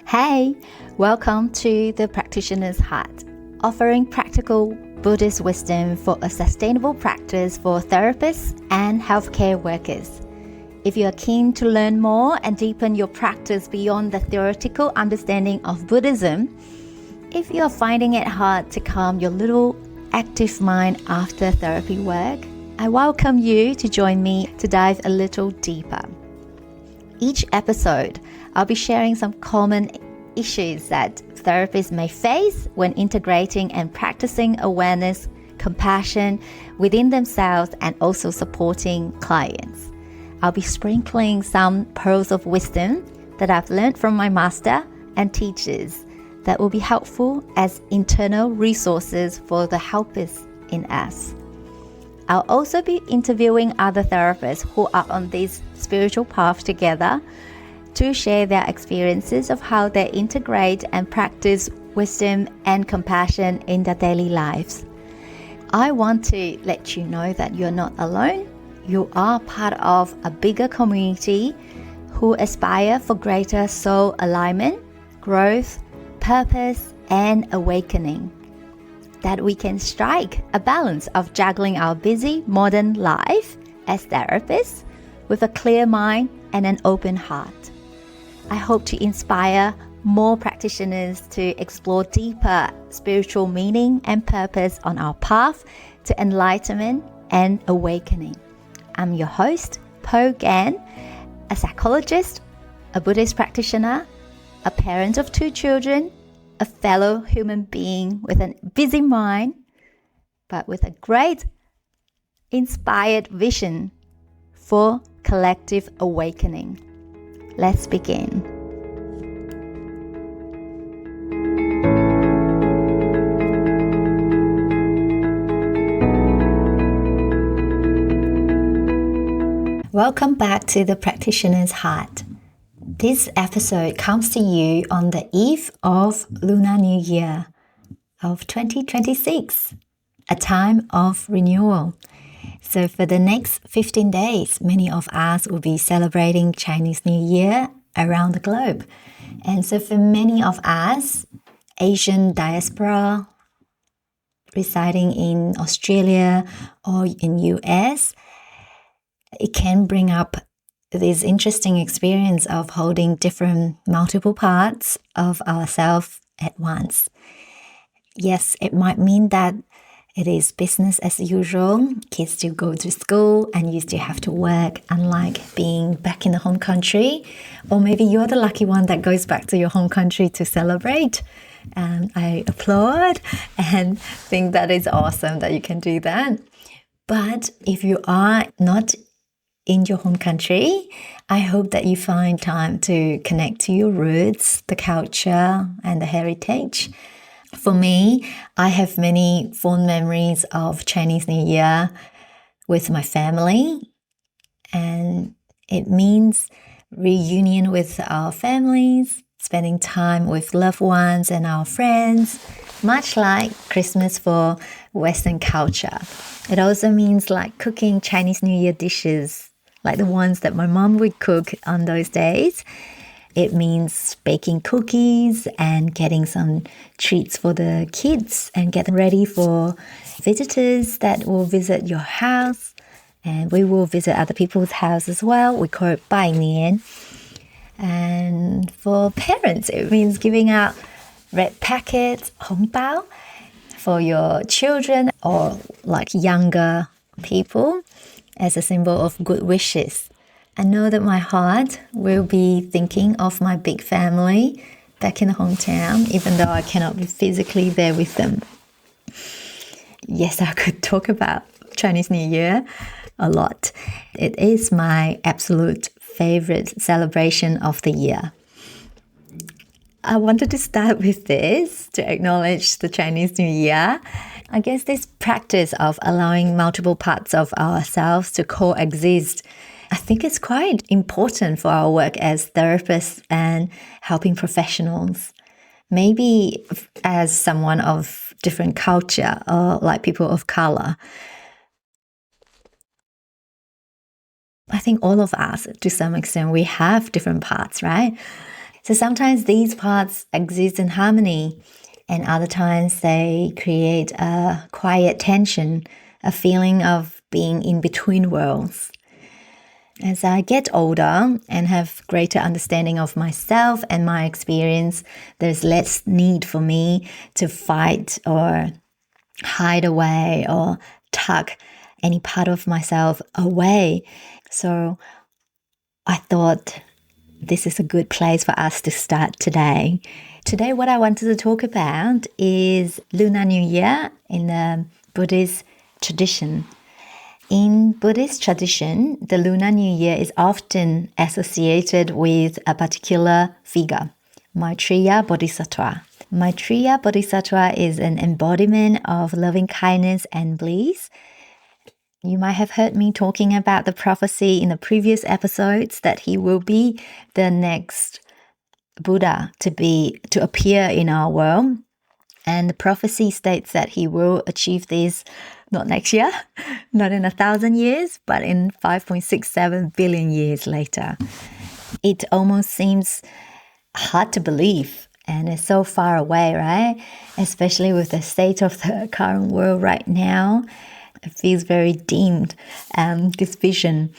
Hey, welcome to the Practitioner's Heart, offering practical Buddhist wisdom for a sustainable practice for therapists and healthcare workers. If you are keen to learn more and deepen your practice beyond the theoretical understanding of Buddhism, if you are finding it hard to calm your little active mind after therapy work, I welcome you to join me to dive a little deeper. Each episode, I'll be sharing some common issues that therapists may face when integrating and practicing awareness, compassion within themselves and also supporting clients. I'll be sprinkling some pearls of wisdom that I've learned from my master and teachers that will be helpful as internal resources for the helpers in us. I'll also be interviewing other therapists who are on this spiritual path together to share their experiences of how they integrate and practice wisdom and compassion in their daily lives. I want to let you know that you're not alone. You are part of a bigger community who aspire for greater soul alignment, growth, purpose, and awakening. That we can strike a balance of juggling our busy modern life as therapists with a clear mind and an open heart. I hope to inspire more practitioners to explore deeper spiritual meaning and purpose on our path to enlightenment and awakening. I'm your host, Po Gan, a psychologist, a Buddhist practitioner, a parent of 2 children, a fellow human being with a busy mind, but with a great inspired vision for collective awakening. Let's begin. Welcome back to the Practitioner's Heart. This episode comes to you on the eve of Lunar New Year of 2026, a time of renewal. So for the next 15 days, many of us will be celebrating Chinese New Year around the globe. And so for many of us, Asian diaspora residing in Australia or in US, it can bring up this interesting experience of holding different multiple parts of ourselves at once. Yes, it might mean that it is business as usual. Kids still go to school and you still have to work, unlike being back in the home country. Or maybe you're the lucky one that goes back to your home country to celebrate. And I applaud and think that is awesome that you can do that. But if you are not in your home country, I hope that you find time to connect to your roots, the culture, and the heritage. For me, I have many fond memories of Chinese New Year with my family, and it means reunion with our families, spending time with loved ones and our friends, much like Christmas for Western culture. It also means like cooking Chinese New Year dishes, like the ones that my mom would cook on those days. It means baking cookies and getting some treats for the kids and getting ready for visitors that will visit your house. And we will visit other people's house as well. We call it 拜年. And for parents, it means giving out red packets, 红包, for your children or like younger people as a symbol of good wishes. I know that my heart will be thinking of my big family back in the hometown, even though I cannot be physically there with them. Yes, I could talk about Chinese New Year a lot. It is my absolute favorite celebration of the year. I wanted to start with this to acknowledge the Chinese New Year. I guess this practice of allowing multiple parts of ourselves to coexist, I think it's quite important for our work as therapists and helping professionals. Maybe as someone of different culture or like people of color. I think all of us, to some extent, we have different parts, right? So sometimes these parts exist in harmony, and other times they create a quiet tension, a feeling of being in between worlds. As I get older and have greater understanding of myself and my experience, there's less need for me to fight or hide away or tuck any part of myself away. So I thought this is a good place for us to start today. Today, what I wanted to talk about is Lunar New Year in the Buddhist tradition. In Buddhist tradition, the Lunar New Year is often associated with a particular figure, Maitreya Bodhisattva. Maitreya Bodhisattva is an embodiment of loving kindness and bliss. You might have heard me talking about the prophecy in the previous episodes that he will be the next Buddha to appear in our world. And the prophecy states that he will achieve this not next year, not in 1,000 years, but in 5.67 billion years later. It almost seems hard to believe, and it's so far away, right? Especially with the state of the current world right now. It feels very dimmed, this vision.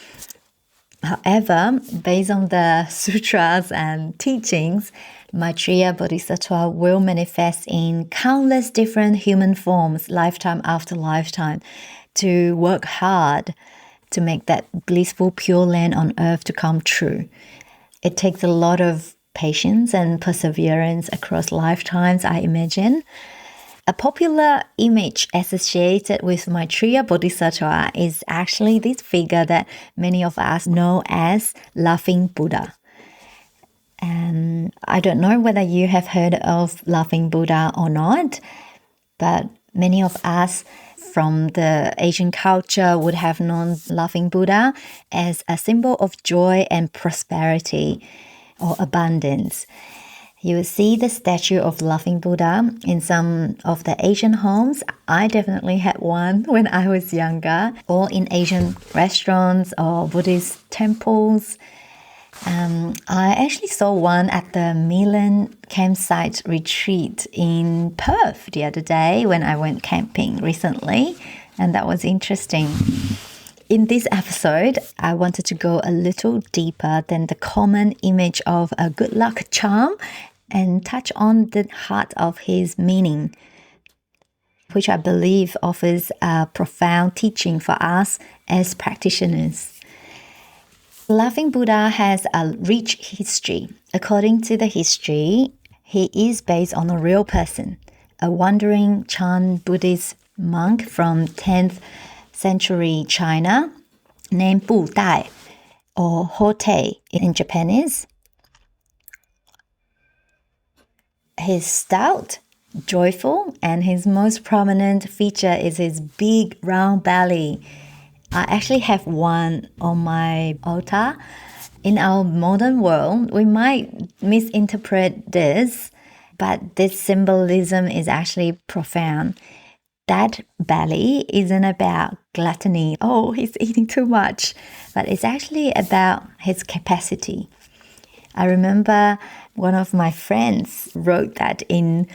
However, based on the sutras and teachings, Maitreya Bodhisattva will manifest in countless different human forms, lifetime after lifetime, to work hard to make that blissful pure land on earth to come true. It takes a lot of patience and perseverance across lifetimes, I imagine. A popular image associated with Maitreya Bodhisattva is actually this figure that many of us know as Laughing Buddha. And I don't know whether you have heard of Laughing Buddha or not, but many of us from the Asian culture would have known Laughing Buddha as a symbol of joy and prosperity or abundance. You will see the statue of Laughing Buddha in some of the Asian homes. I definitely had one when I was younger, or in Asian restaurants or Buddhist temples. I actually saw one at the Milan campsite retreat in Perth the other day when I went camping recently, and that was interesting. In this episode, I wanted to go a little deeper than the common image of a good luck charm and touch on the heart of his meaning, which I believe offers a profound teaching for us as practitioners. Laughing Buddha has a rich history. According to the history, he is based on a real person, a wandering Chan Buddhist monk from 10th century China named Bu Dai, or Hote in Japanese. He's stout, joyful, and his most prominent feature is his big round belly. I actually have one on my altar. In our modern world, we might misinterpret this, but this symbolism is actually profound. That belly isn't about gluttony. Oh, he's eating too much. But it's actually about his capacity. I remember one of my friends wrote that in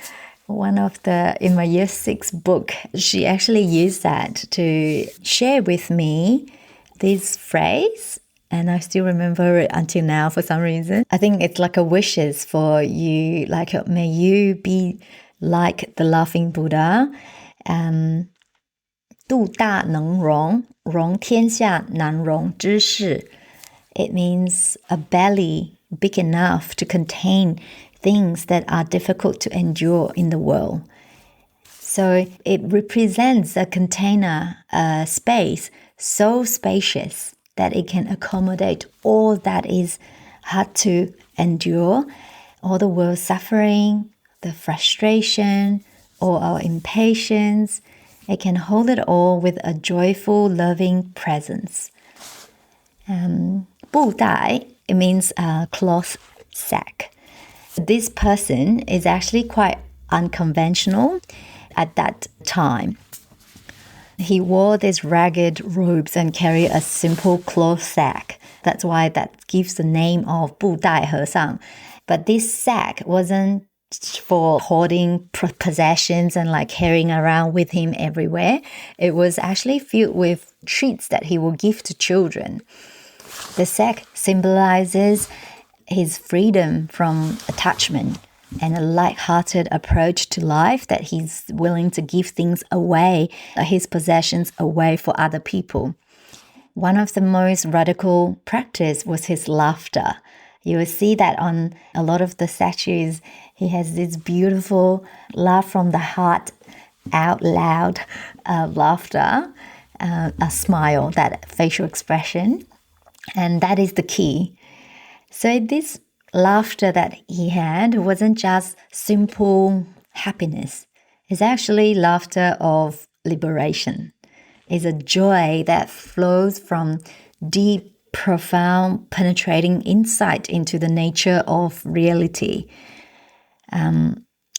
my year 6 book. She actually used that to share with me this phrase, and I still remember it until now for some reason. I think it's like a wishes for you, like may you be like the Laughing Buddha. 度大能容，容天下难容之事. It means a belly big enough to contain things that are difficult to endure in the world. So it represents a container, a space so spacious that it can accommodate all that is hard to endure, all the world's suffering, the frustration, or our impatience. It can hold it all with a joyful, loving presence. Bu Dai, it means a cloth sack. This person is actually quite unconventional at that time. He wore these ragged robes and carried a simple cloth sack. That's why that gives the name of Bu Dai He Sang. But this sack wasn't for hoarding possessions and like carrying around with him everywhere. It was actually filled with treats that he will give to children. The sack symbolizes his freedom from attachment and a light-hearted approach to life, that he's willing to give things away, his possessions away for other people. One of the most radical practice was his laughter. You will see that on a lot of the statues, he has this beautiful laugh from the heart, out loud laughter, a smile, that facial expression. And that is the key. So this laughter that he had wasn't just simple happiness. It's actually laughter of liberation. It's a joy that flows from deep, profound, penetrating insight into the nature of reality.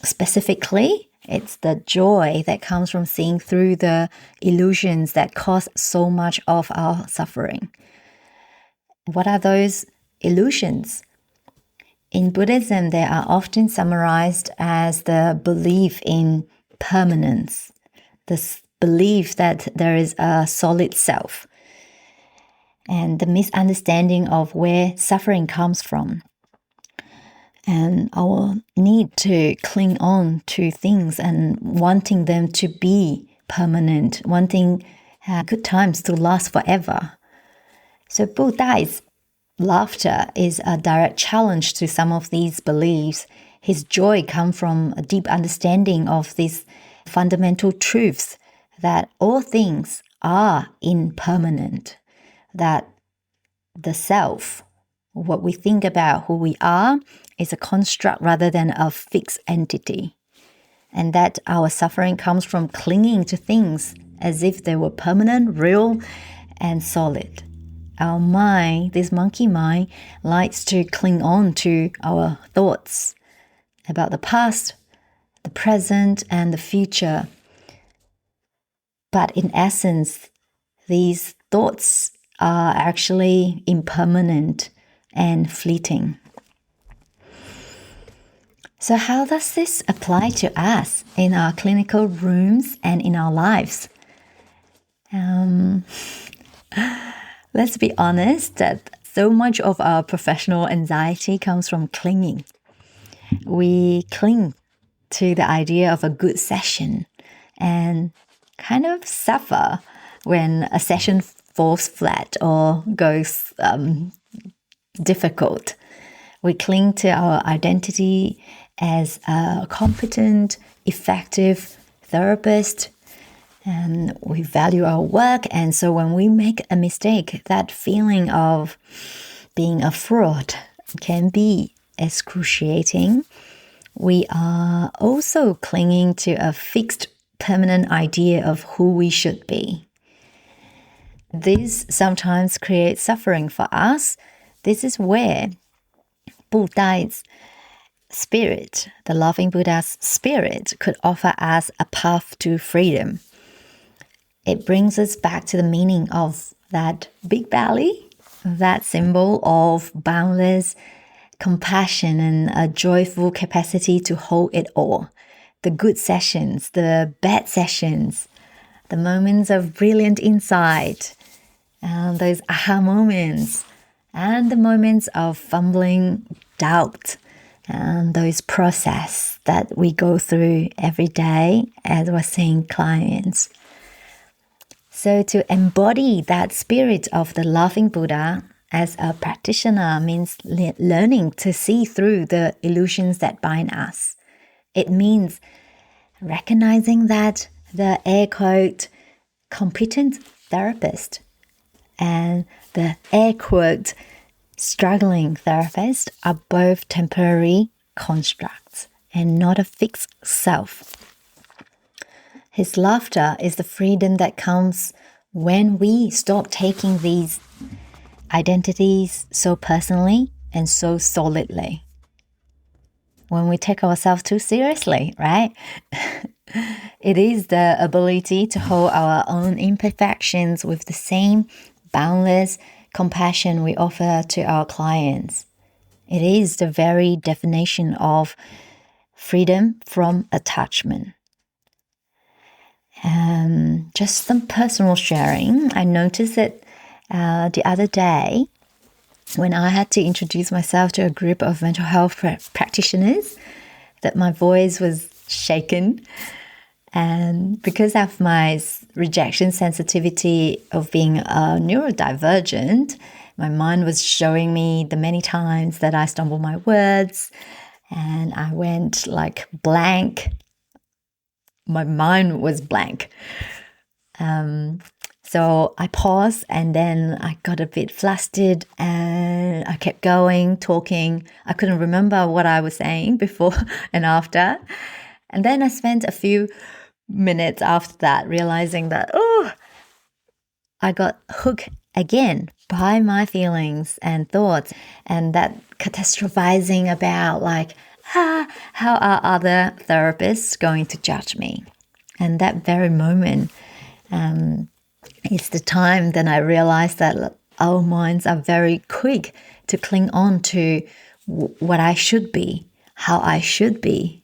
Specifically, it's the joy that comes from seeing through the illusions that cause so much of our suffering. What are those illusions? In Buddhism, they are often summarized as the belief in permanence, this belief that there is a solid self, and the misunderstanding of where suffering comes from, and our need to cling on to things and wanting them to be permanent, wanting good times to last forever. So Bu Dai's laughter is a direct challenge to some of these beliefs. His joy comes from a deep understanding of these fundamental truths, that all things are impermanent, that the self, what we think about who we are, is a construct rather than a fixed entity, and that our suffering comes from clinging to things as if they were permanent, real, and solid. Our mind, this monkey mind, likes to cling on to our thoughts about the past, the present, and the future. But in essence, these thoughts are actually impermanent and fleeting. So how does this apply to us in our clinical rooms and in our lives? Let's be honest that so much of our professional anxiety comes from clinging. We cling to the idea of a good session and kind of suffer when a session falls flat or goes difficult. We cling to our identity as a competent, effective therapist, and we value our work. And so when we make a mistake, that feeling of being a fraud can be excruciating. We are also clinging to a fixed, permanent idea of who we should be. This sometimes creates suffering for us. This is where Bu Dai's spirit, the loving Buddha's spirit, could offer us a path to freedom. It brings us back to the meaning of that big belly, that symbol of boundless compassion and a joyful capacity to hold it all. The good sessions, the bad sessions, the moments of brilliant insight, and those aha moments, and the moments of fumbling doubt, and those process that we go through every day as we're seeing clients. So to embody that spirit of the loving Buddha as a practitioner means learning to see through the illusions that bind us. It means recognizing that the air quote competent therapist and the air quote struggling therapist are both temporary constructs and not a fixed self. His laughter is the freedom that comes when we stop taking these identities so personally and so solidly. When we take ourselves too seriously, right? It is the ability to hold our own imperfections with the same boundless compassion we offer to our clients. It is the very definition of freedom from attachment. Just some personal sharing. I noticed that the other day when I had to introduce myself to a group of mental health practitioners, that my voice was shaken. And because of my rejection sensitivity of being a neurodivergent, my mind was showing me the many times that I stumbled my words and I went like blank. My mind was blank. So I paused and then I got a bit flustered and I kept going, talking. I couldn't remember what I was saying before and after. And then I spent a few minutes after that realizing that, I got hooked again by my feelings and thoughts and that catastrophizing about like, how are other therapists going to judge me? And that very moment, it's the time that I realized that our minds are very quick to cling on to what I should be, how I should be.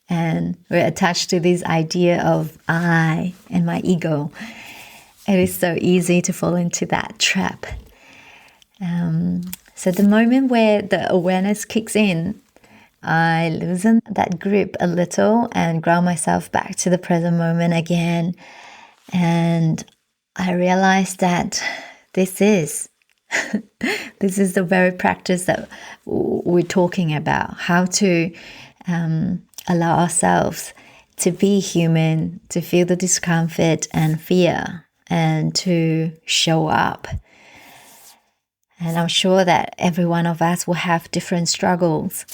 And we're attached to this idea of I and my ego. It is so easy to fall into that trap. So the moment where the awareness kicks in, I loosen that grip a little and ground myself back to the present moment again. And I realized that this is the very practice that we're talking about, how to allow ourselves to be human, to feel the discomfort and fear, and to show up. And I'm sure that every one of us will have different struggles.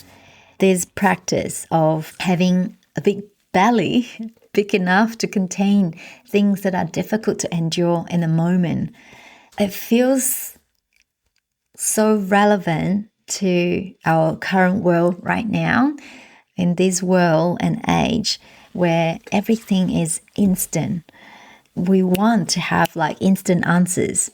This practice of having a big belly, big enough to contain things that are difficult to endure in the moment, it feels so relevant to our current world right now, in this world and age where everything is instant. We want to have like instant answers.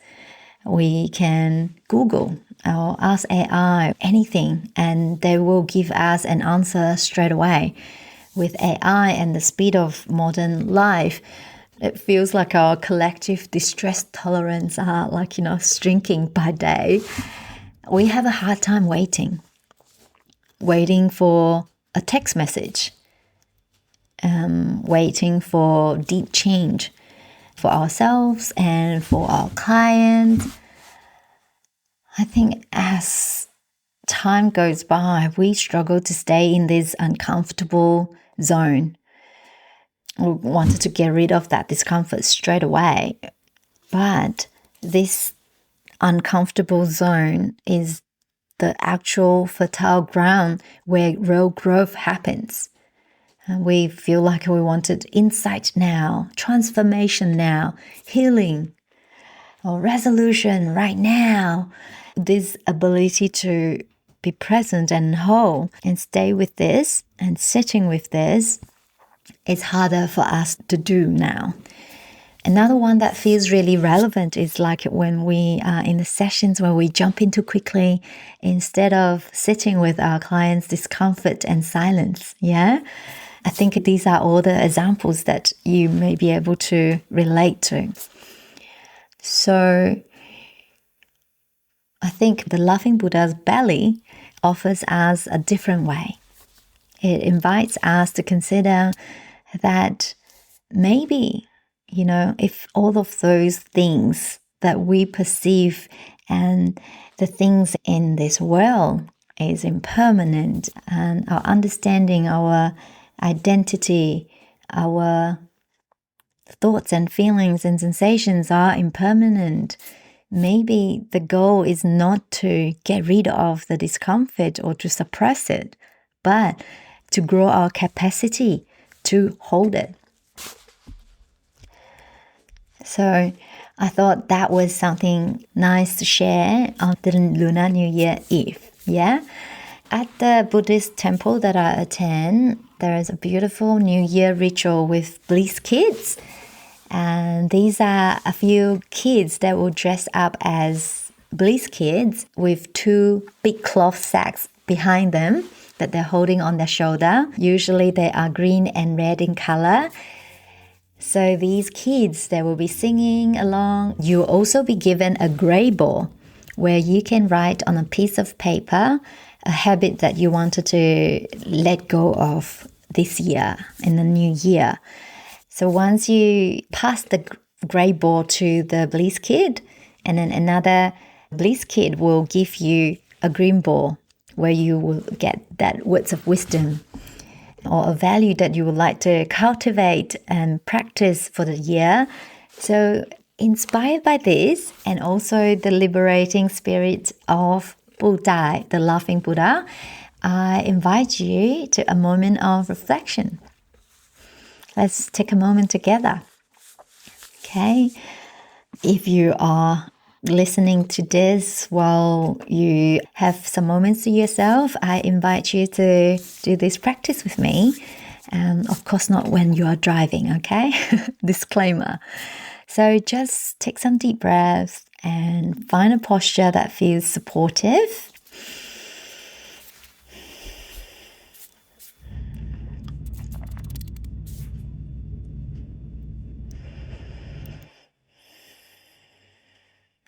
We can Google or ask AI anything and they will give us an answer straight away. With AI and the speed of modern life, it feels like our collective distress tolerance are like, shrinking by day. We have a hard time waiting for a text message, waiting for deep change for ourselves and for our clients. I think as time goes by, we struggle to stay in this uncomfortable zone. We wanted to get rid of that discomfort straight away. But this uncomfortable zone is the actual fertile ground where real growth happens. And we feel like we wanted insight now, transformation now, healing, or resolution right now. This ability to be present and whole and stay with this and sitting with this is harder for us to do now. Another one that feels really relevant is like when we are in the sessions where we jump into quickly instead of sitting with our clients' discomfort and silence. Yeah, I think these are all the examples that you may be able to relate to. So I think the Laughing Buddha's belly offers us a different way. It invites us to consider that maybe, if all of those things that we perceive and the things in this world is impermanent and our understanding, our identity, our thoughts and feelings and sensations are impermanent, maybe the goal is not to get rid of the discomfort or to suppress it, but to grow our capacity to hold it. So I thought that was something nice to share on the Lunar New Year Eve. Yeah. At the Buddhist temple that I attend, there is a beautiful New Year ritual with bliss kids. And these are a few kids that will dress up as bliss kids with two big cloth sacks behind them that they're holding on their shoulder. Usually they are green and red in color. So these kids, they will be singing along. You'll also be given a gray ball where you can write on a piece of paper a habit that you wanted to let go of this year, in the new year. So once you pass the gray ball to the bliss kid, and then another bliss kid will give you a green ball where you will get that words of wisdom or a value that you would like to cultivate and practice for the year. So inspired by this and also the liberating spirit of Bu Dai, the laughing Buddha, I invite you to a moment of reflection. Let's take a moment together. Okay. If you are listening to this while you have some moments to yourself, I invite you to do this practice with me. Of course, not when you are driving, okay? Disclaimer. So just take some deep breaths and find a posture that feels supportive.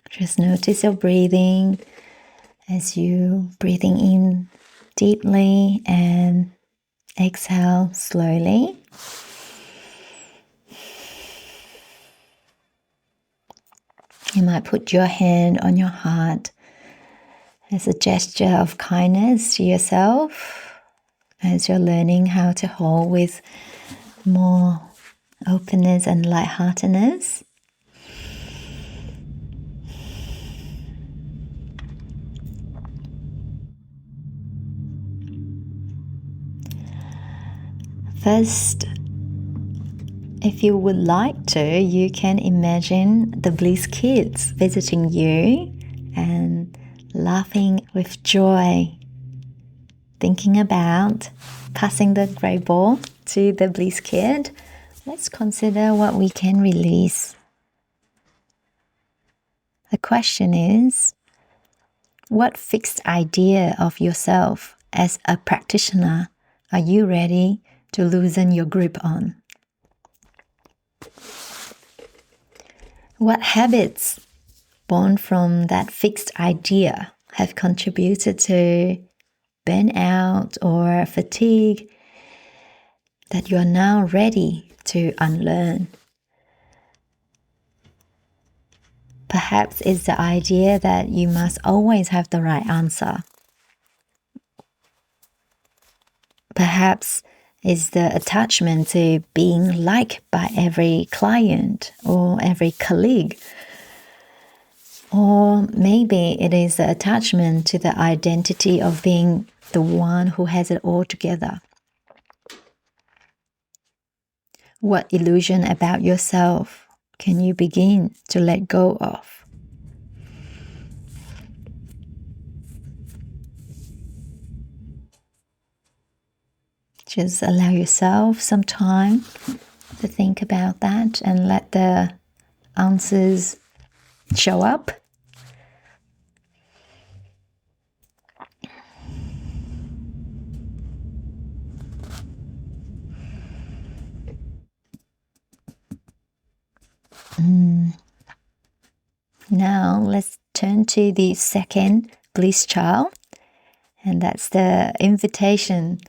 Just notice your breathing as you breathing in deeply and exhale slowly. You might put your hand on your heart as a gesture of kindness to yourself as you're learning how to hold with more openness and lightheartedness. First, if you would like to, you can imagine the bliss kids visiting you and laughing with joy, thinking about passing the grey ball to the bliss kid. Let's consider what we can release. The question is, what fixed idea of yourself as a practitioner are you ready to loosen your grip on? What habits born from that fixed idea have contributed to burnout or fatigue that you are now ready to unlearn? Perhaps it's the idea that you must always have the right answer. Perhaps it's the attachment to being liked by every client or every colleague. Or maybe it is the attachment to the identity of being the one who has it all together. What illusion about yourself can you begin to let go of? Just allow yourself some time to think about that and let the answers show up. Now let's turn to the second bliss child, and that's the invitation,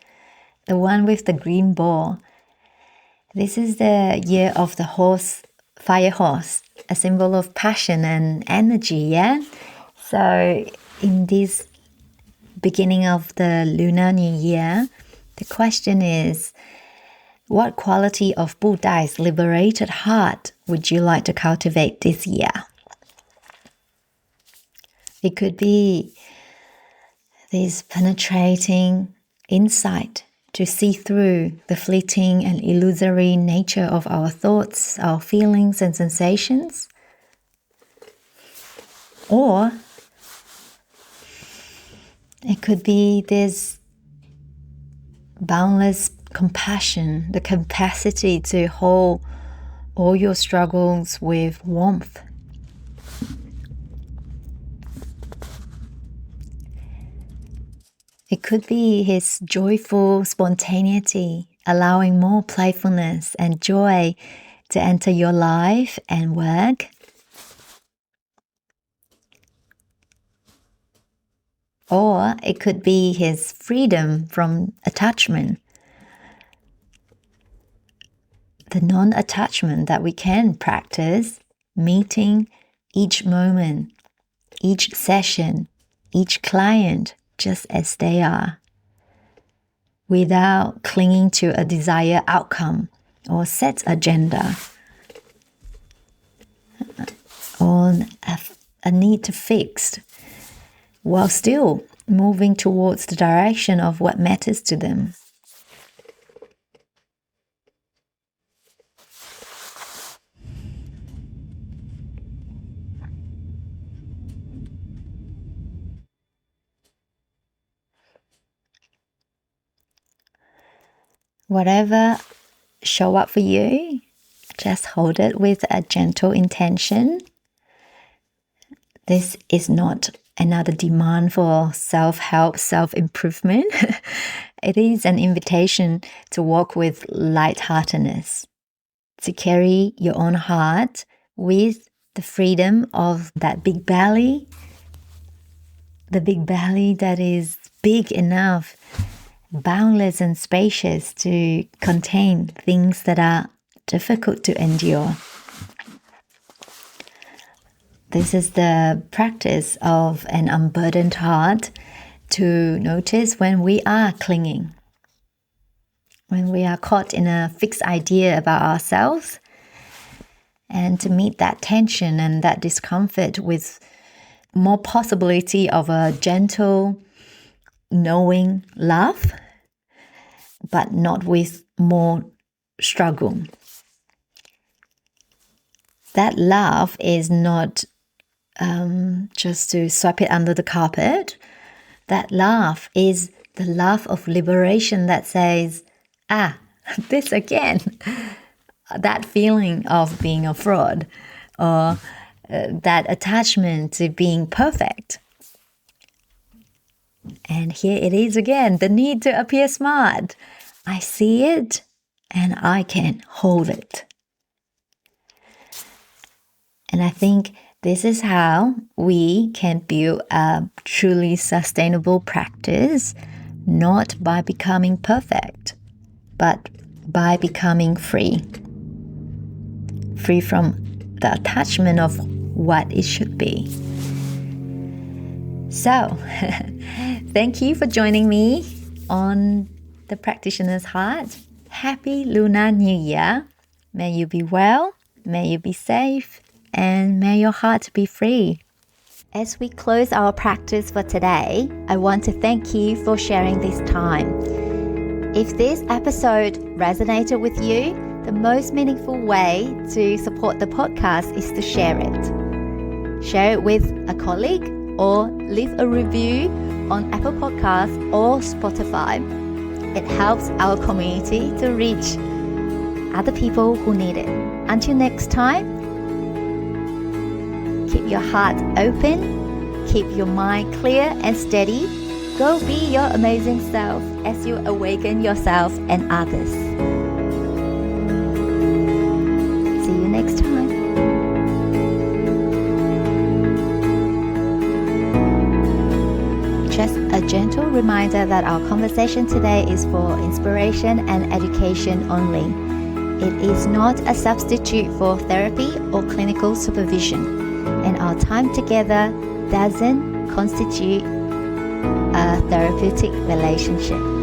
the one with the green ball. This is the year of the horse, fire horse, a symbol of passion and energy, yeah? So in this beginning of the Lunar New Year, the question is, what quality of Bu Dai's liberated heart would you like to cultivate this year? It could be this penetrating insight to see through the fleeting and illusory nature of our thoughts, our feelings and sensations. Or it could be this boundless compassion, the capacity to hold all your struggles with warmth. It could be his joyful spontaneity, allowing more playfulness and joy to enter your life and work. Or it could be his freedom from attachment. The non-attachment that we can practice, meeting each moment, each session, each client just as they are, without clinging to a desired outcome or set agenda, or a need to fix, while still moving towards the direction of what matters to them. Whatever show up for you, just hold it with a gentle intention. This is not another demand for self-help, self-improvement. It is an invitation to walk with lightheartedness, to carry your own heart with the freedom of that big belly, the big belly that is big enough, boundless and spacious to contain things that are difficult to endure. This is the practice of an unburdened heart, to notice when we are clinging, when we are caught in a fixed idea about ourselves, and to meet that tension and that discomfort with more possibility of a gentle, knowing love, but not with more struggle. That love is not just to sweep it under the carpet. That love is the love of liberation that says, this again, that feeling of being a fraud, or that attachment to being perfect. And here it is again, the need to appear smart. I see it and I can hold it. And I think this is how we can build a truly sustainable practice, not by becoming perfect, but by becoming free. Free from the attachment of what it should be. So, thank you for joining me on The Practitioner's Heart. Happy Lunar New Year. May you be well, may you be safe, and may your heart be free. As we close our practice for today, I want to thank you for sharing this time. If this episode resonated with you, the most meaningful way to support the podcast is to share it. Share it with a colleague, or leave a review on Apple Podcasts or Spotify. It helps our community to reach other people who need it. Until next time, keep your heart open, keep your mind clear and steady. Go be your amazing self as you awaken yourself and others. See you next time. Just a gentle reminder that our conversation today is for inspiration and education only. It is not a substitute for therapy or clinical supervision, and our time together doesn't constitute a therapeutic relationship.